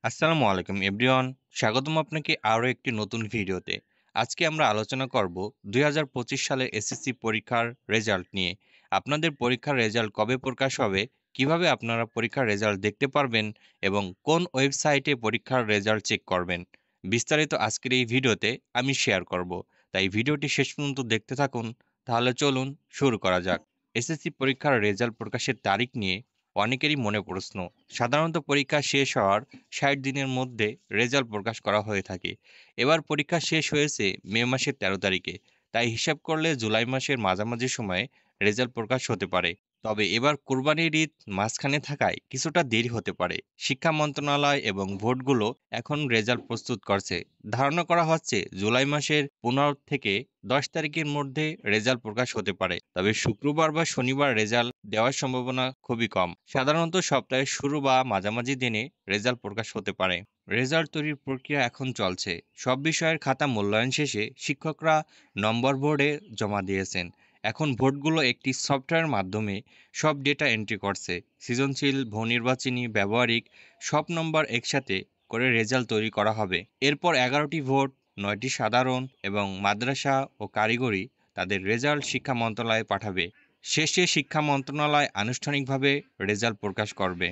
আসসালামু আলাইকুম এভরিওয়ান। স্বাগতম আপনাকে আরও একটি নতুন ভিডিওতে। আজকে আমরা আলোচনা করব 2025 সালের এসএসসি পরীক্ষার রেজাল্ট নিয়ে। আপনাদের পরীক্ষার রেজাল্ট কবে প্রকাশ হবে, কিভাবে আপনারা পরীক্ষার রেজাল্ট দেখতে পারবেন এবং কোন ওয়েবসাইটে পরীক্ষার রেজাল্ট চেক করবেন, বিস্তারিত আজকের এই ভিডিওতে আমি শেয়ার করব। তাই ভিডিওটি শেষ পর্যন্ত দেখতে থাকুন। তাহলে চলুন শুরু করা যাক। এসএসসি পরীক্ষার রেজাল্ট প্রকাশের তারিখ নিয়ে অনেকেরই মনে প্রশ্ন। সাধারণত পরীক্ষা শেষ হওয়ার ৬০ দিনের মধ্যে রেজাল্ট প্রকাশ করা হয়ে থাকে। এবার পরীক্ষা শেষ হয়েছে মে মাসের ১৩ তারিখে। তাই হিসাব করলে জুলাই মাসের মাঝামাঝি সময়ে রেজাল্ট প্রকাশ হতে পারে। তবে এবার কোরবানির ঈদ মাঝখানে থাকায় কিছুটা দেরি হতে পারে। শিক্ষা মন্ত্রণালয় এবং বোর্ডগুলো এখন রেজাল্ট প্রস্তুত করছে। ধারণা করা হচ্ছে জুলাই মাসের ১৫ থেকে ১০ তারিখের মধ্যে রেজাল্ট প্রকাশ হতে পারে। তবে শুক্রবার বা শনিবার রেজাল্ট দেওয়ার সম্ভাবনা খুবই কম। সাধারণত সপ্তাহের শুরু বা মাঝামাঝি দিনে রেজাল্ট প্রকাশ হতে পারে। রেজাল্ট তৈরির প্রক্রিয়া এখন চলছে। সব বিষয়ের খাতা মূল্যায়ন শেষে শিক্ষকরা নম্বর বোর্ডে জমা দিয়েছেন। এখন বোর্ডগুলো একটি সফটওয়্যারের মাধ্যমে সব ডেটা এন্ট্রি করছে। সৃজনশীল, বহুনির্বাচনী, ব্যবহারিক সব নম্বর একসাথে করে রেজাল্ট তৈরি করা হবে। এরপর ১১টি ভোট, ৯টি সাধারণ এবং মাদ্রাসা ও কারিগরি তাদের রেজাল্ট শিক্ষা মন্ত্রণালয়ে পাঠাবে। শেষে শিক্ষা মন্ত্রণালয় আনুষ্ঠানিকভাবে রেজাল্ট প্রকাশ করবে।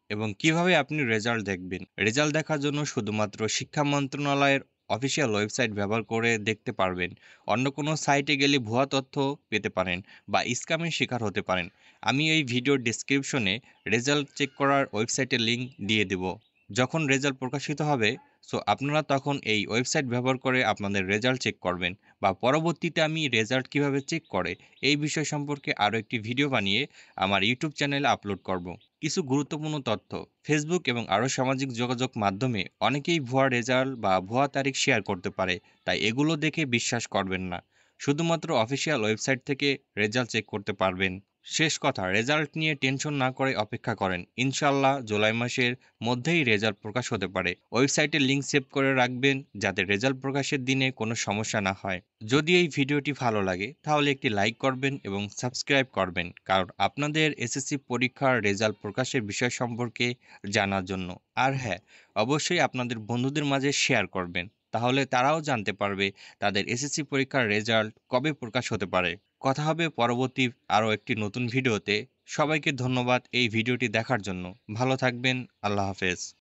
এবং কিভাবে আপনি রেজাল্ট দেখবেন? রেজাল্ট দেখার জন্য শুধুমাত্র শিক্ষা মন্ত্রণালয়ের অফিসিয়াল ওয়েবসাইট ব্যবহার করে দেখতে পারবেন। অন্য কোনো সাইটে গেলে ভুয়া তথ্য পেতে পারেন বা স্ক্যামের শিকার হতে পারেন। আমি এই ভিডিওর ডেসক্রিপশনে রেজাল্ট চেক করার ওয়েবসাইটের লিঙ্ক দিয়ে দেব। যখন রেজাল্ট প্রকাশিত হবে, আপনারা তখন এই ওয়েবসাইট ব্যবহার করে আপনাদের রেজাল্ট চেক করবেন। বা পরবর্তীতে আমি রেজাল্ট কিভাবে চেক করে এই বিষয় সম্পর্কে আরও একটি ভিডিও বানিয়ে আমার ইউটিউব চ্যানেলে আপলোড করব। কিছু গুরুত্বপূর্ণ তথ্য। ফেসবুক এবং আরও সামাজিক যোগাযোগ মাধ্যমে অনেকেই ভুয়া রেজাল্ট বা ভুয়া তারিখ শেয়ার করতে পারে। তাই এগুলো দেখে বিশ্বাস করবেন না। শুধুমাত্র অফিসিয়াল ওয়েবসাইট থেকে রেজাল্ট চেক করতে পারবেন। শেষ কথা, রেজাল্ট নিয়ে টেনশন না করে অপেক্ষা করেন। ইনশাল্লাহ জুলাই মাসের মধ্যেই রেজাল্ট প্রকাশ হতে পারে। ওয়েবসাইটের লিঙ্ক সেভ করে রাখবেন যাতে রেজাল্ট প্রকাশের দিনে কোনো সমস্যা না হয়। যদি এই ভিডিওটি ভালো লাগে তাহলে একটি লাইক করবেন এবং সাবস্ক্রাইব করবেন, কারণ আপনাদের এসএসসি পরীক্ষার রেজাল্ট প্রকাশের বিষয় সম্পর্কে জানার জন্য। আর হ্যাঁ, অবশ্যই আপনাদের বন্ধুদের মাঝে শেয়ার করবেন, তাহলে তারাও জানতে পারবে তাদের এসএসসি পরীক্ষার রেজাল্ট কবে প্রকাশ হতে পারে। কথা হবে পরবর্তী আরও একটি নতুন ভিডিওতে। সবাইকে ধন্যবাদ এই ভিডিওটি দেখার জন্য। ভালো থাকবেন। আল্লাহ হাফেজ।